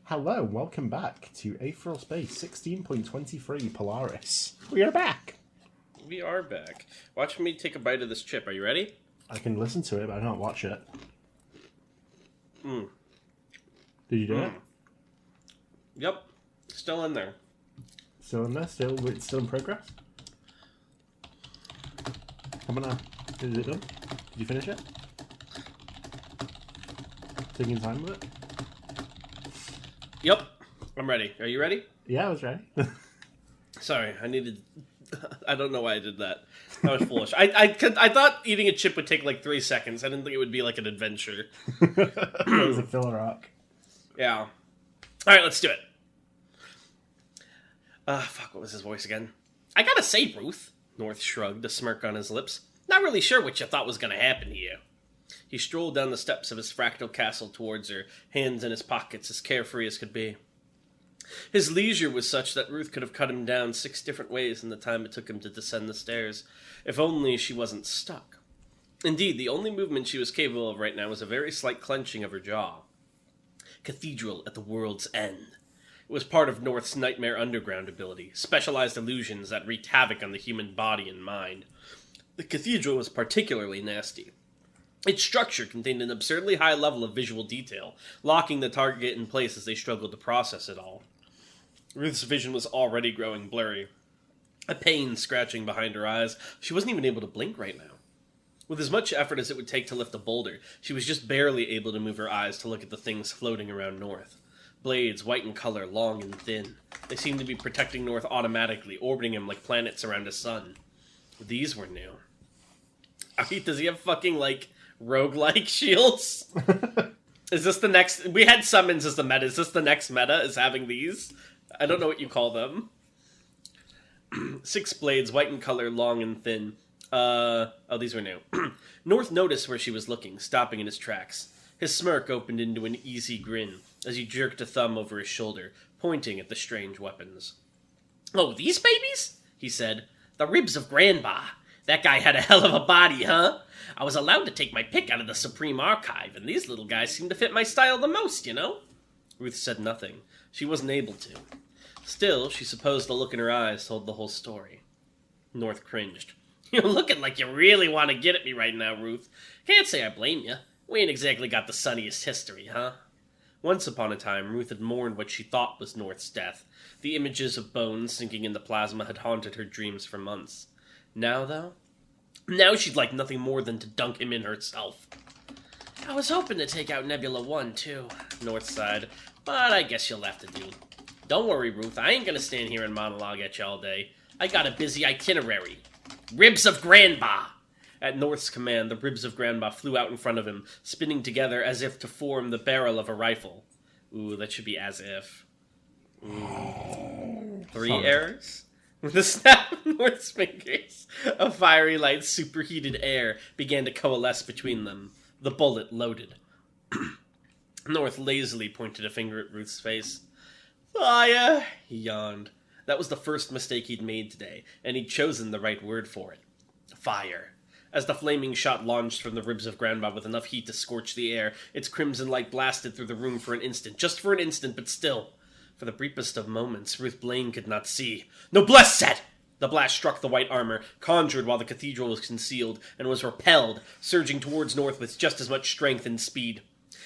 Hello, welcome back to Aetheral Space 16.23 Polaris. We are back! We are back. Watch me take a bite of this chip. Are you ready? I can listen to it, but I don't watch it. Mm. Did you do it? Yep. Still in there. Still in there? It's still in progress? Come on now. Is it done? Did you finish it? Taking time with it? Yep. I'm ready. Are you ready? Yeah, I was ready. Sorry, I don't know why I did that. That was foolish. I thought eating a chip would take like 3 seconds. I didn't think it would be like an adventure. It was a filler arc. Yeah. Alright, let's do it. Fuck, what was his voice again? I gotta say, Ruth. North shrugged, a smirk on his lips. Not really sure what you thought was gonna happen to you. He strolled down the steps of his fractal castle towards her, hands in his pockets, as carefree as could be. His leisure was such that Ruth could have cut him down 6 different ways in the time it took him to descend the stairs, if only she wasn't stuck. Indeed, the only movement she was capable of right now was a very slight clenching of her jaw. Cathedral at the world's end. It was part of North's Nightmare Underground ability, specialized illusions that wreaked havoc on the human body and mind. The cathedral was particularly nasty. Its structure contained an absurdly high level of visual detail, locking the target in place as they struggled to process it all. Ruth's vision was already growing blurry. A pain scratching behind her eyes. She wasn't even able to blink right now. With as much effort as it would take to lift a boulder, she was just barely able to move her eyes to look at the things floating around North. Blades, white in color, long and thin. They seemed to be protecting North automatically, orbiting him like planets around a sun. These were new. Does he have fucking, roguelike shields? Is this the next... We had summons as the meta. Is this the next meta, is having these? I don't know what you call them. 6 blades, white in color, long and thin. These were new. North noticed where she was looking, stopping in his tracks. His smirk opened into an easy grin as he jerked a thumb over his shoulder, pointing at the strange weapons. "Oh, these babies?" he said. "The ribs of Grandpa. That guy had a hell of a body, huh? I was allowed to take my pick out of the Supreme Archive, and these little guys seem to fit my style the most, you know?" Ruth said nothing. She wasn't able to. Still, she supposed the look in her eyes told the whole story. North cringed. "You're looking like you really want to get at me right now, Ruth. Can't say I blame you. We ain't exactly got the sunniest history, huh?" Once upon a time, Ruth had mourned what she thought was North's death. The images of bones sinking into plasma had haunted her dreams for months. Now, though? Now she'd like nothing more than to dunk him in herself. "I was hoping to take out Nebula 1, too," North sighed, "but I guess you'll have to do. Don't worry, Ruth, I ain't gonna stand here and monologue at you all day. I got a busy itinerary. Ribs of Grandpa!" At North's command, the ribs of Grandpa flew out in front of him, spinning together as if to form the barrel of a rifle. Ooh, that should be as if. Ooh. 3 errors? With a snap of North's fingers, a fiery light superheated air began to coalesce between them. The bullet loaded. North lazily pointed a finger at Ruth's face. "Fire!" he yawned. That was the first mistake he'd made today, and he'd chosen the right word for it. Fire. As the flaming shot launched from the ribs of Grandpa with enough heat to scorch the air, its crimson light blasted through the room for an instant. Just for an instant, but still. For the briefest of moments, Ruth Blaine could not see. "Noblesse set!" The blast struck the white armor, conjured while the cathedral was concealed, and was repelled, surging towards North with just as much strength and speed.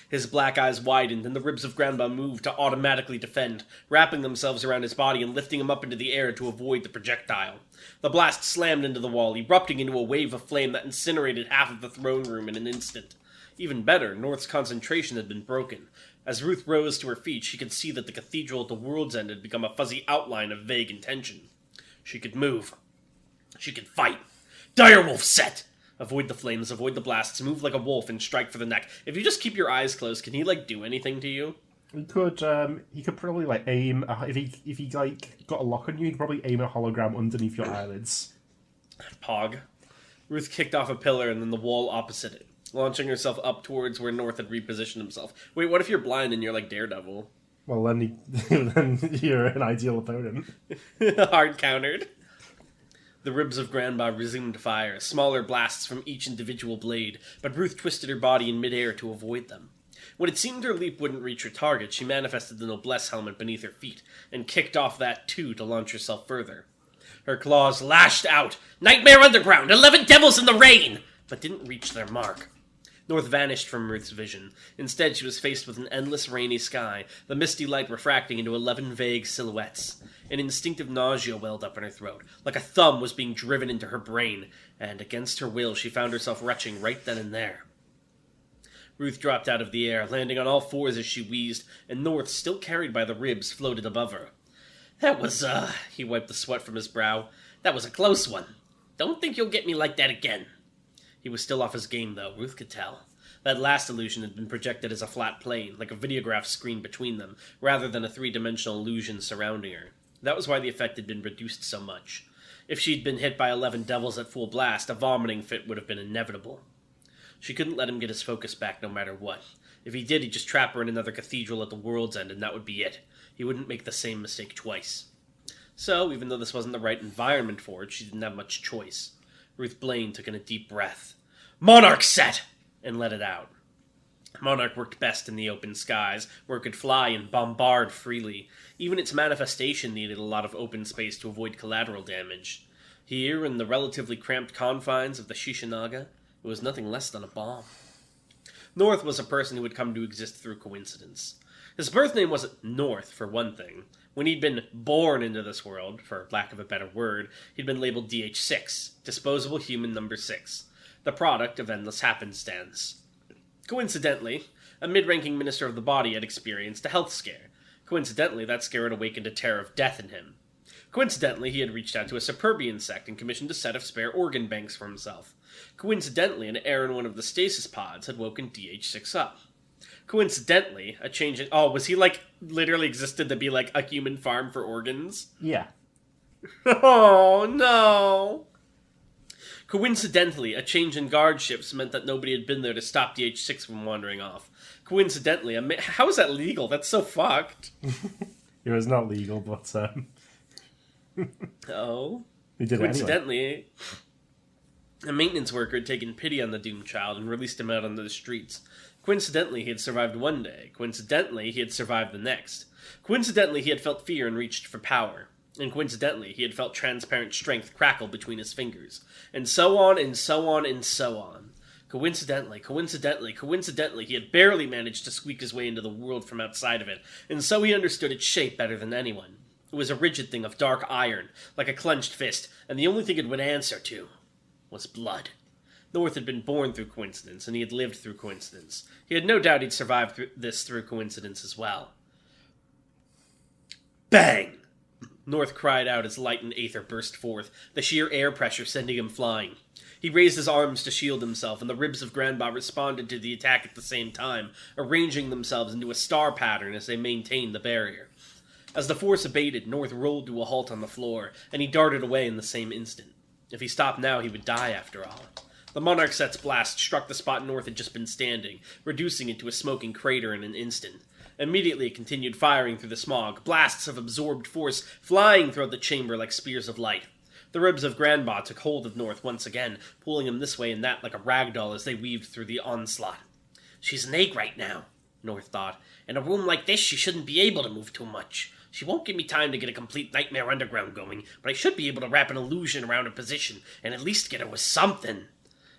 His black eyes widened, and the ribs of Grandpa moved to automatically defend, wrapping themselves around his body and lifting him up into the air to avoid the projectile. The blast slammed into the wall, erupting into a wave of flame that incinerated half of the throne room in an instant. Even better, North's concentration had been broken. As Ruth rose to her feet, she could see that the cathedral at the world's end had become a fuzzy outline of vague intention. She could move. She could fight. Direwolf set! Avoid the flames, avoid the blasts, move like a wolf, and strike for the neck. If you just keep your eyes closed, can he, do anything to you? He could probably, aim, if he got a lock on you, he could probably aim a hologram underneath your eyelids. Pog. Ruth kicked off a pillar and then the wall opposite it, launching herself up towards where North had repositioned himself. Wait, what if you're blind and you're like Daredevil? Well, then you're an ideal opponent. Hard countered. The ribs of Grandpa resumed fire, smaller blasts from each individual blade, but Ruth twisted her body in midair to avoid them. When it seemed her leap wouldn't reach her target, she manifested the noblesse helmet beneath her feet, and kicked off that too to launch herself further. Her claws lashed out, "Nightmare Underground, 11 devils in the rain!" but didn't reach their mark. North vanished from Ruth's vision. Instead, she was faced with an endless rainy sky, the misty light refracting into 11 vague silhouettes. An instinctive nausea welled up in her throat, like a thumb was being driven into her brain, and against her will she found herself retching right then and there. Ruth dropped out of the air, landing on all fours as she wheezed, and North, still carried by the ribs, floated above her. "That was, he wiped the sweat from his brow. "That was a close one. Don't think you'll get me like that again." He was still off his game, though, Ruth could tell. That last illusion had been projected as a flat plane, like a videograph screen between them, rather than a three-dimensional illusion surrounding her. That was why the effect had been reduced so much. If she'd been hit by 11 devils at full blast, a vomiting fit would have been inevitable. She couldn't let him get his focus back no matter what. If he did, he'd just trap her in another cathedral at the world's end, and that would be it. He wouldn't make the same mistake twice. So, even though this wasn't the right environment for it, she didn't have much choice. Ruth Blaine took in a deep breath. "Monarch set!" and let it out. Monarch worked best in the open skies, where it could fly and bombard freely. Even its manifestation needed a lot of open space to avoid collateral damage. Here, in the relatively cramped confines of the Shishanaga, it was nothing less than a bomb. North was a person who had come to exist through coincidence. His birth name wasn't North, for one thing. When he'd been born into this world, for lack of a better word, he'd been labeled DH6, Disposable Human Number 6, the product of endless happenstance. Coincidentally, a mid-ranking minister of the body had experienced a health scare. Coincidentally, that scare had awakened a terror of death in him. Coincidentally, he had reached out to a Superbian sect and commissioned a set of spare organ banks for himself. Coincidentally, an error in one of the stasis pods had woken DH6 up. Coincidentally, a change in... Oh, was he, literally existed to be, a human farm for organs? Yeah. Oh, no! Coincidentally, a change in guardships meant that nobody had been there to stop DH6 from wandering off. Coincidentally, how is that legal? That's so fucked. It was not legal, but, Oh? He did Coincidentally, it anyway. A maintenance worker had taken pity on the doomed child and released him out onto the streets. Coincidentally, he had survived one day. Coincidentally, he had survived the next. Coincidentally, he had felt fear and reached for power. And coincidentally, he had felt transparent strength crackle between his fingers. And so on, and so on, and so on. Coincidentally, he had barely managed to squeak his way into the world from outside of it, and so he understood its shape better than anyone. It was a rigid thing of dark iron, like a clenched fist, and the only thing it would answer to was blood. North had been born through coincidence, and he had lived through coincidence. He had no doubt he'd survived this through coincidence as well. Bang! North cried out as light and aether burst forth, the sheer air pressure sending him flying. He raised his arms to shield himself, and the ribs of Grandba responded to the attack at the same time, arranging themselves into a star pattern as they maintained the barrier. As the force abated, North rolled to a halt on the floor, and he darted away in the same instant. If he stopped now, he would die after all. The Monarch Set's blast struck the spot North had just been standing, reducing it to a smoking crater in an instant. Immediately it continued firing through the smog, blasts of absorbed force flying throughout the chamber like spears of light. The ribs of Grandba took hold of North once again, pulling him this way and that like a ragdoll as they weaved through the onslaught. "She's an egg right now," North thought. "In a room like this, she shouldn't be able to move too much. She won't give me time to get a complete Nightmare Underground going, but I should be able to wrap an illusion around her position and at least get her with something."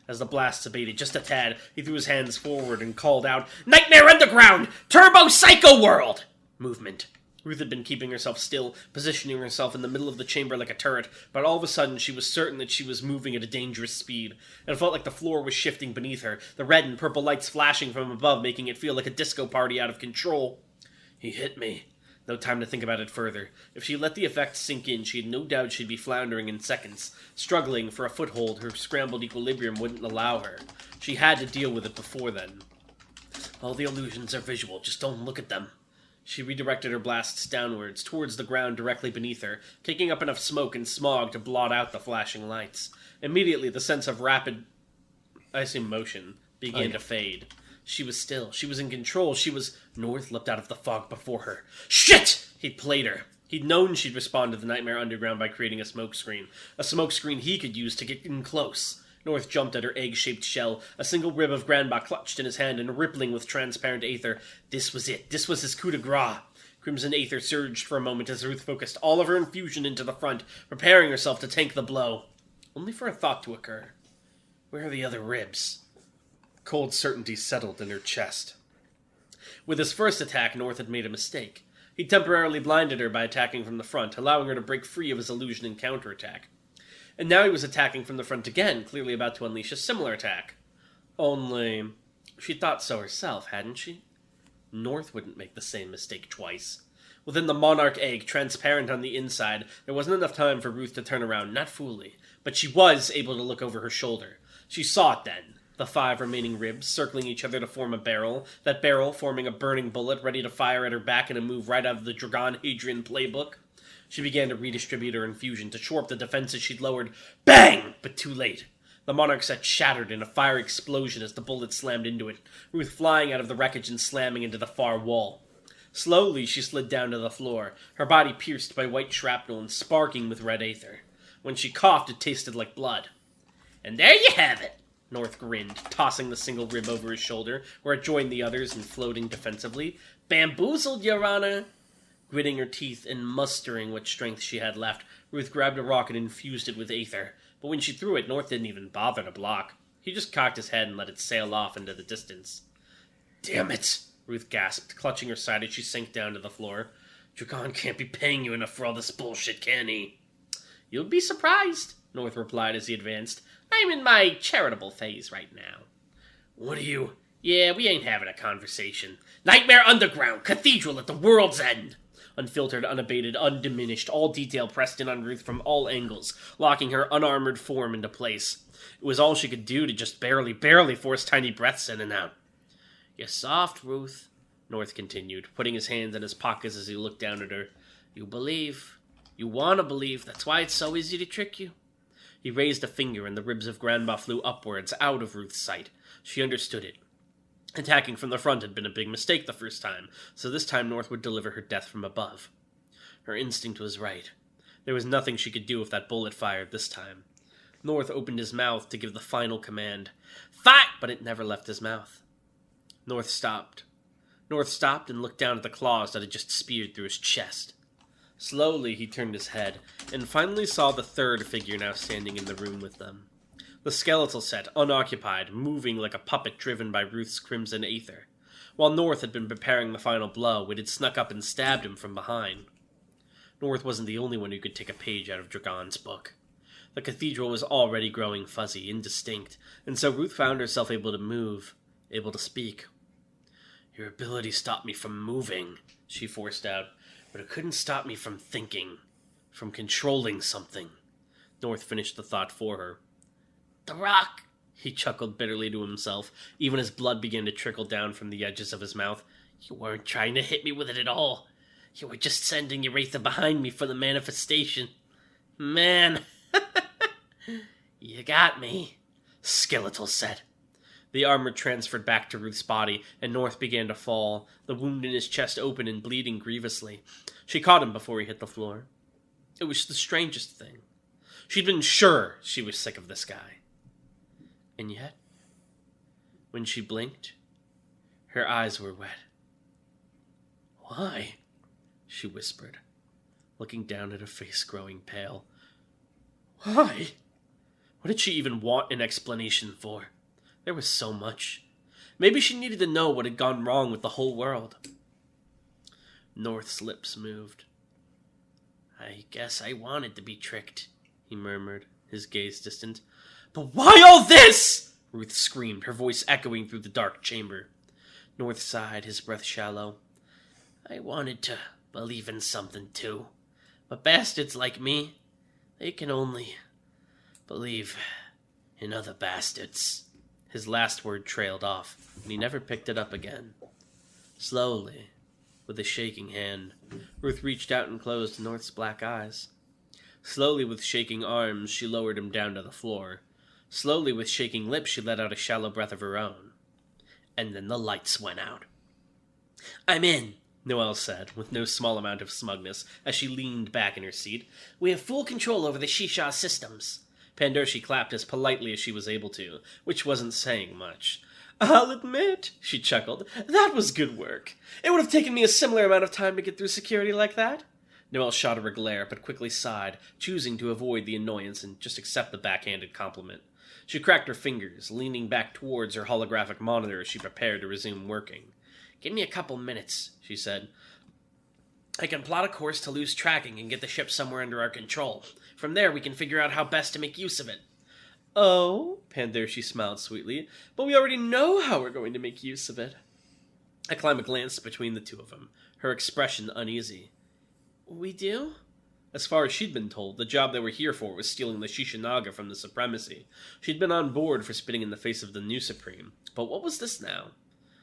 As the blasts abated just a tad, he threw his hands forward and called out, "Nightmare Underground! Turbo Psycho World!" Movement. Ruth had been keeping herself still, positioning herself in the middle of the chamber like a turret, but all of a sudden she was certain that she was moving at a dangerous speed. It felt like the floor was shifting beneath her, the red and purple lights flashing from above making it feel like a disco party out of control. "He hit me." No time to think about it further. If she let the effect sink in, she had no doubt she'd be floundering in seconds. Struggling for a foothold, her scrambled equilibrium wouldn't allow her. She had to deal with it before then. "All the illusions are visual, just don't look at them." She redirected her blasts downwards, towards the ground directly beneath her, kicking up enough smoke and smog to blot out the flashing lights. Immediately, the sense of rapid, motion began to fade. She was still. She was in control. North leapt out of the fog before her. "Shit!" He'd played her. He'd known she'd respond to the Nightmare Underground by creating a smokescreen. A smokescreen he could use to get in close. North jumped at her egg-shaped shell, a single rib of Granba clutched in his hand and rippling with transparent aether. This was it. This was his coup de grace. Crimson aether surged for a moment as Ruth focused all of her infusion into the front, preparing herself to tank the blow. Only for a thought to occur. Where are the other ribs? Cold certainty settled in her chest. With his first attack, North had made a mistake. He temporarily blinded her by attacking from the front, allowing her to break free of his illusion and counterattack. And now he was attacking from the front again, clearly about to unleash a similar attack. Only, she thought so herself, hadn't she? North wouldn't make the same mistake twice. Within the monarch egg, transparent on the inside, there wasn't enough time for Ruth to turn around, not fully, but she was able to look over her shoulder. She saw it then. The 5 remaining ribs circling each other to form a barrel, that barrel forming a burning bullet ready to fire at her back in a move right out of the Dragon Hadrian playbook. She began to redistribute her infusion to shore up the defenses she'd lowered. Bang! But too late. The monarch set shattered in a fire explosion as the bullet slammed into it, Ruth flying out of the wreckage and slamming into the far wall. Slowly she slid down to the floor, her body pierced by white shrapnel and sparking with red aether. When she coughed, it tasted like blood. And there you have it, North grinned, tossing the single rib over his shoulder, where it joined the others and floating defensively. Bamboozled, Your Honor! Gritting her teeth and mustering what strength she had left, Ruth grabbed a rock and infused it with aether. But when she threw it, North didn't even bother to block. He just cocked his head and let it sail off into the distance. Damn it! Ruth gasped, clutching her side as she sank down to the floor. Dragon can't be paying you enough for all this bullshit, can he? You'll be surprised, North replied as he advanced. I'm in my charitable phase right now. What are you? Yeah, we ain't having a conversation. Nightmare Underground, Cathedral at the World's End. Unfiltered, unabated, undiminished, all detail pressed in on Ruth from all angles, locking her unarmored form into place. It was all she could do to just barely force tiny breaths in and out. You're soft, Ruth, North continued, putting his hands in his pockets as he looked down at her. You believe. You want to believe. That's why it's so easy to trick you. He raised a finger and the ribs of Granba flew upwards, out of Ruth's sight. She understood it. Attacking from the front had been a big mistake the first time, so this time North would deliver her death from above. Her instinct was right. There was nothing she could do if that bullet fired this time. North opened his mouth to give the final command. Fight! But it never left his mouth. North stopped. North stopped and looked down at the claws that had just speared through his chest. Slowly he turned his head, and finally saw the third figure now standing in the room with them. The skeletal set, unoccupied, moving like a puppet driven by Ruth's crimson aether. While North had been preparing the final blow, it had snuck up and stabbed him from behind. North wasn't the only one who could take a page out of Dragon's book. The cathedral was already growing fuzzy, indistinct, and so Ruth found herself able to move, able to speak. Your ability stopped me from moving, she forced out, but it couldn't stop me from thinking, from controlling something. North finished the thought for her. The rock, he chuckled bitterly to himself, even as blood began to trickle down from the edges of his mouth. You weren't trying to hit me with it at all. You were just sending your aether behind me for the manifestation. Man, you got me, Skeletal said. The armor transferred back to Ruth's body, and North began to fall, the wound in his chest open and bleeding grievously. She caught him before he hit the floor. It was the strangest thing. She'd been sure she was sick of this guy. And yet, when she blinked, her eyes were wet. Why? She whispered, looking down at her face growing pale. Why? What did she even want an explanation for? There was so much. Maybe she needed to know what had gone wrong with the whole world. North's lips moved. I guess I wanted to be tricked, he murmured, his gaze distant. But why all this? Ruth screamed, her voice echoing through the dark chamber. North sighed, his breath shallow. I wanted to believe in something too. But bastards like me, they can only believe in other bastards. His last word trailed off, and he never picked it up again. Slowly, with a shaking hand, Ruth reached out and closed North's black eyes. Slowly, with shaking arms, she lowered him down to the floor. Slowly, with shaking lips, she let out a shallow breath of her own. And then the lights went out. I'm in, Noelle said, with no small amount of smugness, as she leaned back in her seat. We have full control over the Shisha systems. Pandoshi clapped as politely as she was able to, which wasn't saying much. I'll admit, she chuckled, that was good work. It would have taken me a similar amount of time to get through security like that. Noelle shot her a glare, but quickly sighed, choosing to avoid the annoyance and just accept the backhanded compliment. She cracked her fingers, leaning back towards her holographic monitor as she prepared to resume working. Give me a couple minutes, she said. I can plot a course to lose tracking and get the ship somewhere under our control. From there, we can figure out how best to make use of it. Oh, Pandoshi smiled sweetly, but we already know how we're going to make use of it. Aklima glanced between the two of them, her expression uneasy. We do? As far as she'd been told, the job they were here for was stealing the Shishinaga from the Supremacy. She'd been on board for spitting in the face of the new Supreme. But what was this now?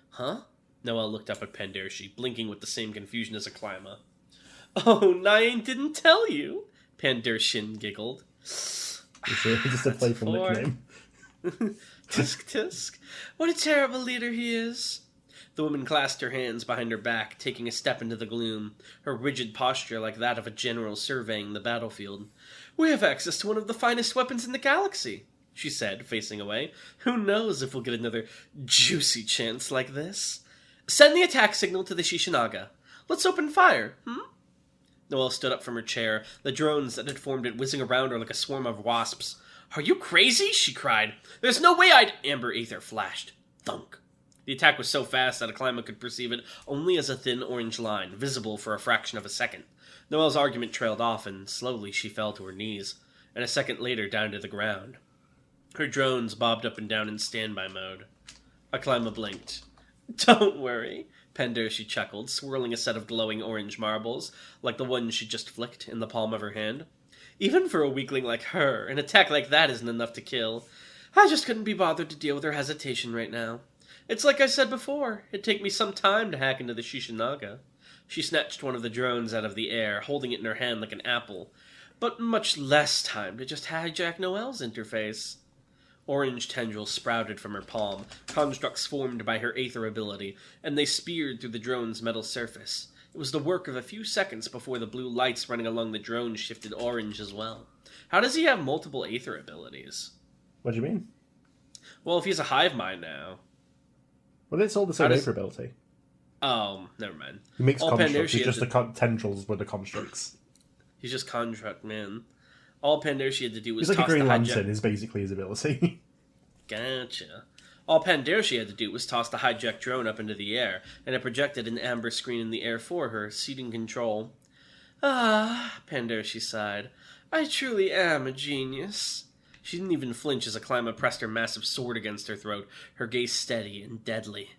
Huh? Noelle looked up at Pandoshi, blinking with the same confusion as Aklima. Oh, Nyane didn't tell you, Pandoshin giggled. Just a playful nickname. Tisk tisk. What a terrible leader he is. The woman clasped her hands behind her back, taking a step into the gloom, her rigid posture like that of a general surveying the battlefield. We have access to one of the finest weapons in the galaxy, she said, facing away. Who knows if we'll get another juicy chance like this? Send the attack signal to the Shishinaga. Let's open fire, Noelle stood up from her chair, the drones that had formed it whizzing around her like a swarm of wasps. Are you crazy? She cried. There's no way I'd... Amber Aether flashed. Thunk. The attack was so fast that Aklima could perceive it only as a thin orange line, visible for a fraction of a second. Noelle's argument trailed off, and slowly she fell to her knees, and a second later down to the ground. Her drones bobbed up and down in standby mode. Aklima blinked. Don't worry, Pandoshi chuckled, swirling a set of glowing orange marbles, like the one she just flicked in the palm of her hand. Even for a weakling like her, an attack like that isn't enough to kill. I just couldn't be bothered to deal with her hesitation right now. It's like I said before, it'd take me some time to hack into the Shishinaga. She snatched one of the drones out of the air, holding it in her hand like an apple, but much less time to just hijack Noelle's interface. Orange tendrils sprouted from her palm, constructs formed by her aether ability, and they speared through the drone's metal surface. It was the work of a few seconds before the blue lights running along the drone shifted orange as well. How does he have multiple aether abilities? What do you mean? Well, if he's a hive mind now... Well, it's all the same aether ability. Oh, never mind. He makes constructs, it's just the tendrils with the constructs. He's just construct, man. All Pandoshi had to do was toss the hijack... He's like a Green Lantern, is basically his ability. Gotcha. All Pandoshi had to do was toss the hijacked drone up into the air, and it projected an amber screen in the air for her, ceding control. Ah, Pandoshi sighed. I truly am a genius. She didn't even flinch as Aklima pressed her massive sword against her throat, her gaze steady and deadly.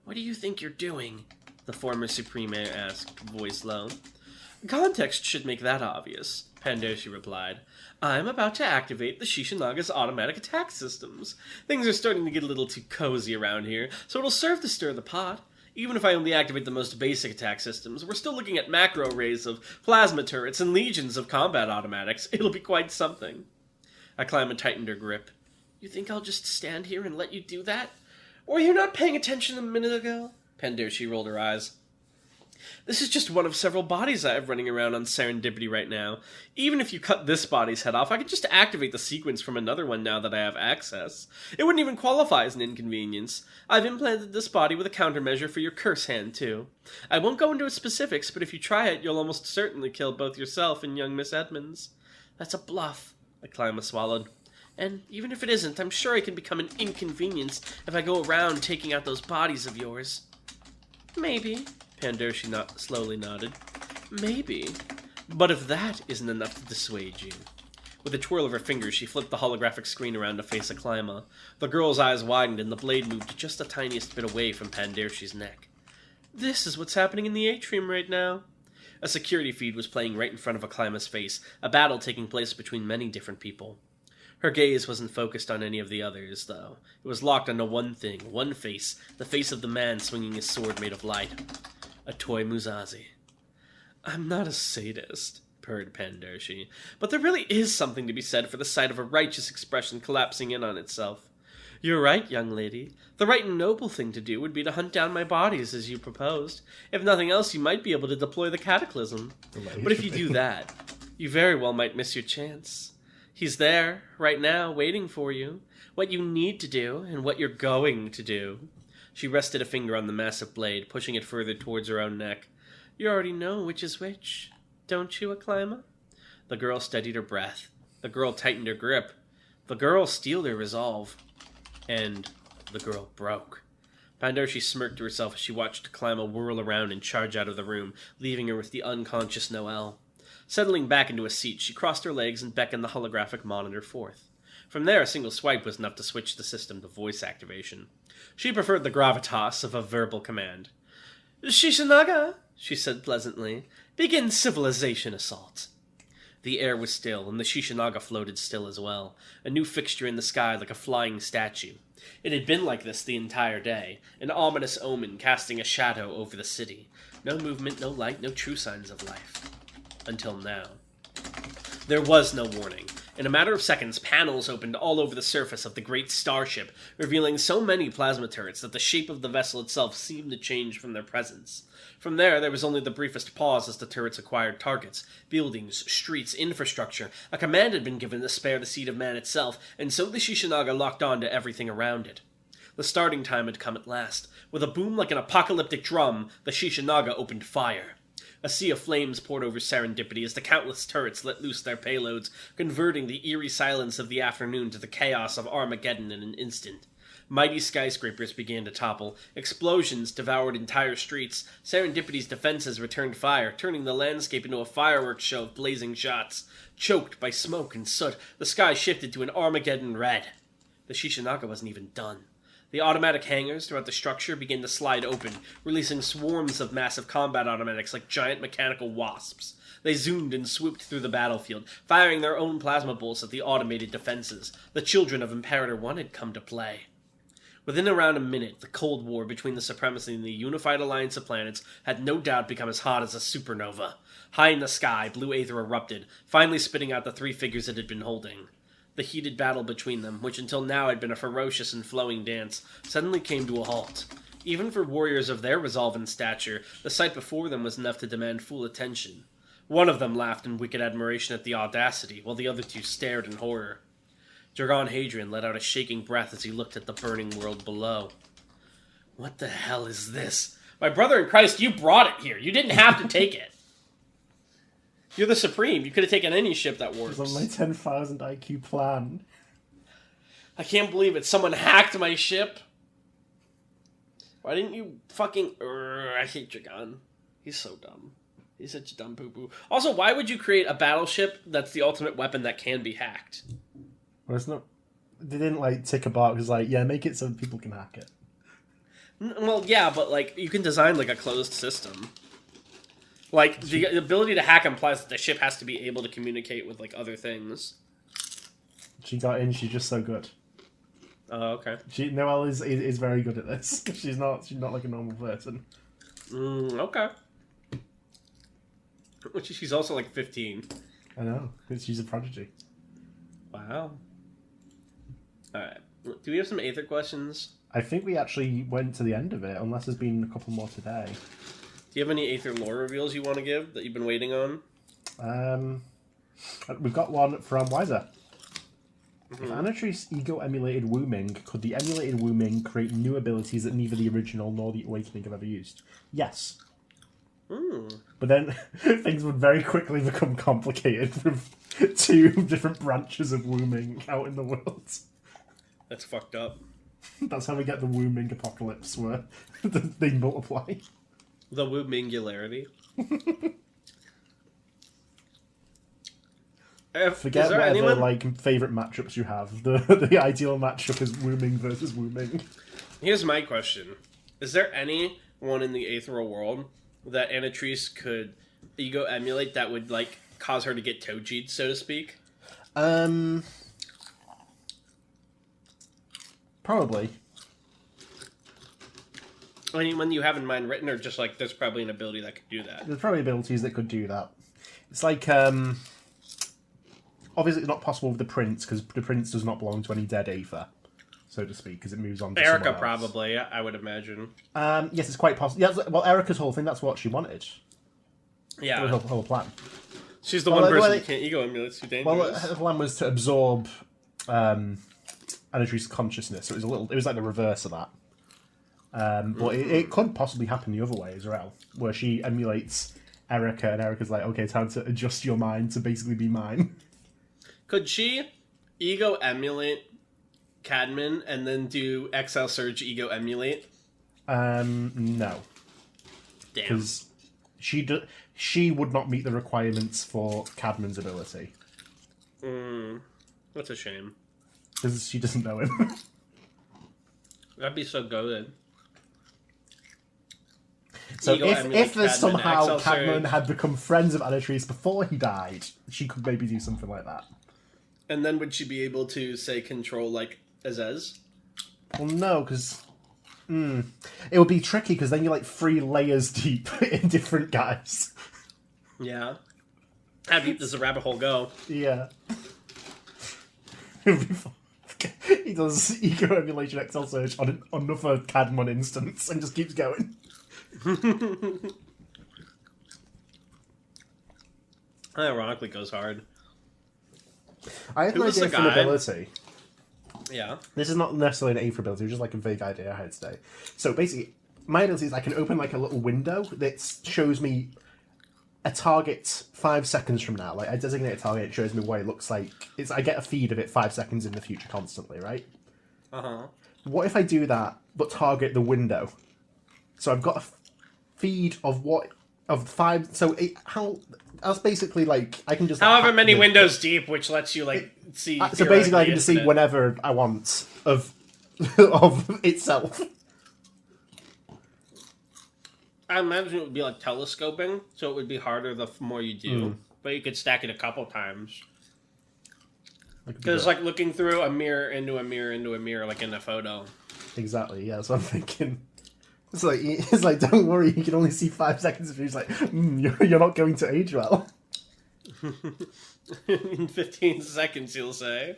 What do you think you're doing? The former Supreme asked, voice low. Context should make that obvious, Pandoshi replied. I'm about to activate the Shishinaga's automatic attack systems. Things are starting to get a little too cozy around here, so it'll serve to stir the pot. Even if I only activate the most basic attack systems, we're still looking at macro arrays of plasma turrets and legions of combat automatics. It'll be quite something. Aklima tightened her grip. You think I'll just stand here and let you do that? Were you not paying attention a minute ago? Pandoshi rolled her eyes. This is just one of several bodies I have running around on Serendipity right now. Even if you cut this body's head off, I could just activate the sequence from another one now that I have access. It wouldn't even qualify as an inconvenience. I've implanted this body with a countermeasure for your curse hand, too. I won't go into its specifics, but if you try it, you'll almost certainly kill both yourself and young Miss Edmonds. That's a bluff, Aklima swallowed. And even if it isn't, I'm sure I can become an inconvenience if I go around taking out those bodies of yours. Maybe. Pandoshi slowly nodded. Maybe. But if that isn't enough to dissuade you. With a twirl of her fingers, she flipped the holographic screen around to face Aklima. The girl's eyes widened and the blade moved just the tiniest bit away from Pandoshi's neck. This is what's happening in the atrium right now. A security feed was playing right in front of Aklima's face, a battle taking place between many different people. Her gaze wasn't focused on any of the others, though. It was locked onto one thing, one face, the face of the man swinging his sword made of light. A toy Musashi. I'm not a sadist, purred Pandoshi, but there really is something to be said for the sight of a righteous expression collapsing in on itself. You're right, young lady. The right and noble thing to do would be to hunt down my bodies, as you proposed. If nothing else, you might be able to deploy the cataclysm. But if you do that, you very well might miss your chance. He's there, right now, waiting for you. What you need to do, and what you're going to do. She rested a finger on the massive blade, pushing it further towards her own neck. You already know which is which, don't you, Acclima? The girl steadied her breath. The girl tightened her grip. The girl steeled her resolve. And the girl broke. Pandarshi smirked to herself as she watched Acclima whirl around and charge out of the room, leaving her with the unconscious Noelle. Settling back into a seat, she crossed her legs and beckoned the holographic monitor forth. From there, a single swipe was enough to switch the system to voice activation. She preferred the gravitas of a verbal command. Shishanaga, she said pleasantly, begin civilization assault. The air was still, and the Shishanaga floated still as well, a new fixture in the sky like a flying statue. It had been like this the entire day, an ominous omen casting a shadow over the city. No movement, no light, no true signs of life. Until now. There was no warning. In a matter of seconds, panels opened all over the surface of the great starship, revealing so many plasma turrets that the shape of the vessel itself seemed to change from their presence. From there was only the briefest pause as the turrets acquired targets, buildings, streets, infrastructure. A command had been given to spare the seed of man itself, and so the Shishanaga locked on to everything around it. The starting time had come at last. With a boom like an apocalyptic drum, the Shishanaga opened fire. A sea of flames poured over Serendipity as the countless turrets let loose their payloads, converting the eerie silence of the afternoon to the chaos of Armageddon in an instant. Mighty skyscrapers began to topple, explosions devoured entire streets, Serendipity's defenses returned fire, turning the landscape into a fireworks show of blazing shots. Choked by smoke and soot, the sky shifted to an Armageddon red. The Shishanaga wasn't even done. The automatic hangars throughout the structure began to slide open, releasing swarms of massive combat automatics like giant mechanical wasps. They zoomed and swooped through the battlefield, firing their own plasma bolts at the automated defenses. The children of Imperator 1 had come to play. Within around a minute, the Cold War between the Supremacy and the Unified Alliance of Planets had no doubt become as hot as a supernova. High in the sky, blue aether erupted, finally spitting out the three figures it had been holding. The heated battle between them, which until now had been a ferocious and flowing dance, suddenly came to a halt. Even for warriors of their resolve and stature, the sight before them was enough to demand full attention. One of them laughed in wicked admiration at the audacity, while the other two stared in horror. Dragon Hadrian let out a shaking breath as he looked at the burning world below. What the hell is this? My brother in Christ, you brought it here. You didn't have to take it. You're the Supreme. You could have taken any ship that works. It's on my 10,000 IQ plan. I can't believe it. Someone hacked my ship. Why didn't you fucking... I hate Dragon. He's so dumb. He's such a dumb poo-poo. Also, why would you create a battleship that's the ultimate weapon that can be hacked? Well, it's not... They didn't, tick a box. It's yeah, make it so people can hack it. Well, yeah, but, you can design, a closed system. The ability to hack implies that the ship has to be able to communicate with, other things. She got in, she's just so good. Oh, okay. Noelle is very good at this. She's not like a normal person. Okay. She's also, 15. I know, she's a prodigy. Wow. Alright. Do we have some Aether questions? I think we actually went to the end of it, unless there's been a couple more today. Do you have any Aether lore reveals you want to give that you've been waiting on? We've got one from Wiser. Mm-hmm. If Anatrice Ego emulated Wooming, could the emulated Wooming create new abilities that neither the original nor the Awakening have ever used? Yes. But then things would very quickly become complicated with two different branches of Wooming out in the world. That's fucked up. That's how we get the Wooming apocalypse, where they multiply. The Woomingularity. Forget whatever favorite matchups you have. The ideal matchup is Wooming versus Wooming. Here's my question: is there anyone in the Aetheral world that Anatrice could ego emulate that would cause her to get Toji'd, so to speak? Probably. Anyone you have in mind written, or just there's probably an ability that could do that? There's probably abilities that could do that. It's obviously it's not possible with the Prince, because the Prince does not belong to any dead Aether, so to speak, because it moves on to Erica, else. probably, I would imagine. Yes, it's quite possible. Yeah, well, Erica's whole thing, that's what she wanted. Yeah. That was her whole plan. She's the Well, one the person way- you can't ego emulate. It's too Well, dangerous. her plan was to absorb. Anatrice's consciousness. So it was like the reverse of that. But it could possibly happen the other way as well, where she emulates Erica, and Erica's like, okay, time to adjust your mind to basically be mine. Could she ego emulate Cadman and then do XL Surge ego emulate? No, Damn. because she would not meet the requirements for Cadman's ability That's a shame. because she doesn't know him. That'd be so good. So Ego emulate if there's Cadman, somehow XL Cadman Surge. had become friends with Anatrice before he died, she could maybe do something like that. And then would she be able to, say, control, like, Azez? Well, no, because it would be tricky because then you're like 3 layers deep in different guys. Yeah. How deep does the rabbit hole go? Yeah. He does ego emulation XL Surge on another Cadmon instance and just keeps going. Ironically goes hard. I had Who an was idea the for an guy? ability. Yeah. This is not necessarily an aim for ability, it was just like a vague idea I had today. So basically, my ability is I can open like a little window that shows me a target 5 seconds from now. Like I designate a target, it shows me what it looks like. I get a feed of it 5 seconds in the future constantly, right? Uh-huh. What if I do that, but target the window? So I've got a feed of five. So that's basically like I can just However hack many the- windows deep, which lets you, like, see... So basically, I can just see infinite. whenever I want of of itself. I imagine it would be like telescoping, so it would be harder the more you do. But you could stack it a couple times. Because it's like looking through a mirror into a mirror into a mirror, like in a photo. Exactly. Yeah. So I'm thinking. It's like don't worry, you can only see 5 seconds of you. It's like you're not going to age well. In 15 seconds, you'll say.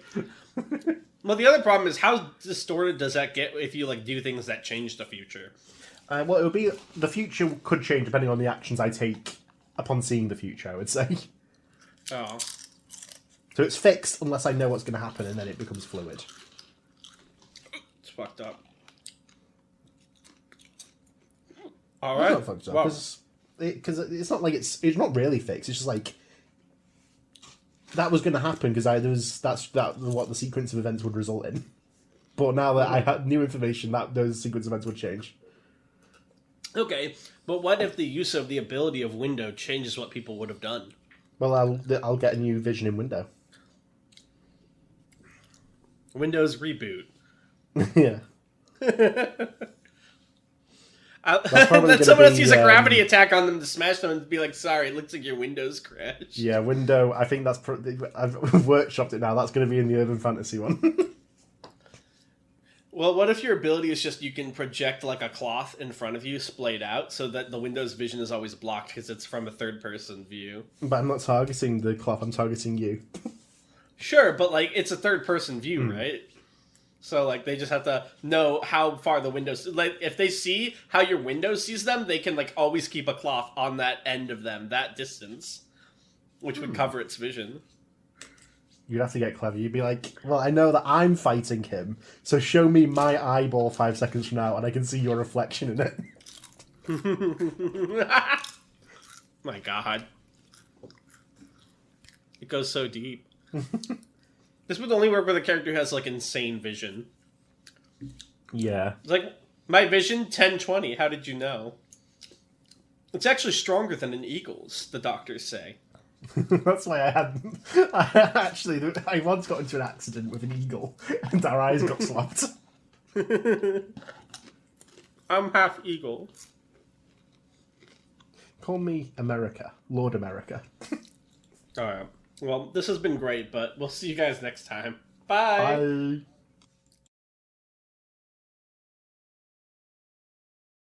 Well, the other problem is how distorted does that get if you like do things that change the future? Well, it would be the future could change depending on the actions I take upon seeing the future. I would say. Oh. So it's fixed unless I know what's going to happen, and then it becomes fluid. It's fucked up. All right. It's not fucked up because it's not like it's not really fixed. It's just like that was going to happen because that's what the sequence of events would result in. But now that I had new information, that those sequence of events would change. Okay, but what if the use of the ability of window changes what people would have done? Well, I'll get a new vision in window. Windows reboot. Yeah. probably Then gonna someone else be, use a gravity attack on them to smash them and be like, sorry, it looks like your Windows crashed. Yeah, window. I think that's. I've workshopped it now. That's going to be in the urban fantasy one. Well, what if your ability is just you can project like a cloth in front of you splayed out so that the Windows vision is always blocked because it's from a third-person view? But I'm not targeting the cloth. I'm targeting you. Sure, but like it's a third-person view, right? So like they just have to know how far the Windows... Like if they see how your Windows sees them, they can like always keep a cloth on that end of them, that distance, which would cover its vision. You'd have to get clever. You'd be like, well, I know that I'm fighting him, so show me my eyeball 5 seconds from now, and I can see your reflection in it. My God. It goes so deep. This would only work with a character who has, like, insane vision. Yeah. It's like, my vision, 10/20. How did you know? It's actually stronger than an eagle's, the doctors say. That's why I once got into an accident with an eagle, and our eyes got swapped. I'm half eagle. Call me America. Lord America. Alright. Well, this has been great, but we'll see you guys next time. Bye! Bye.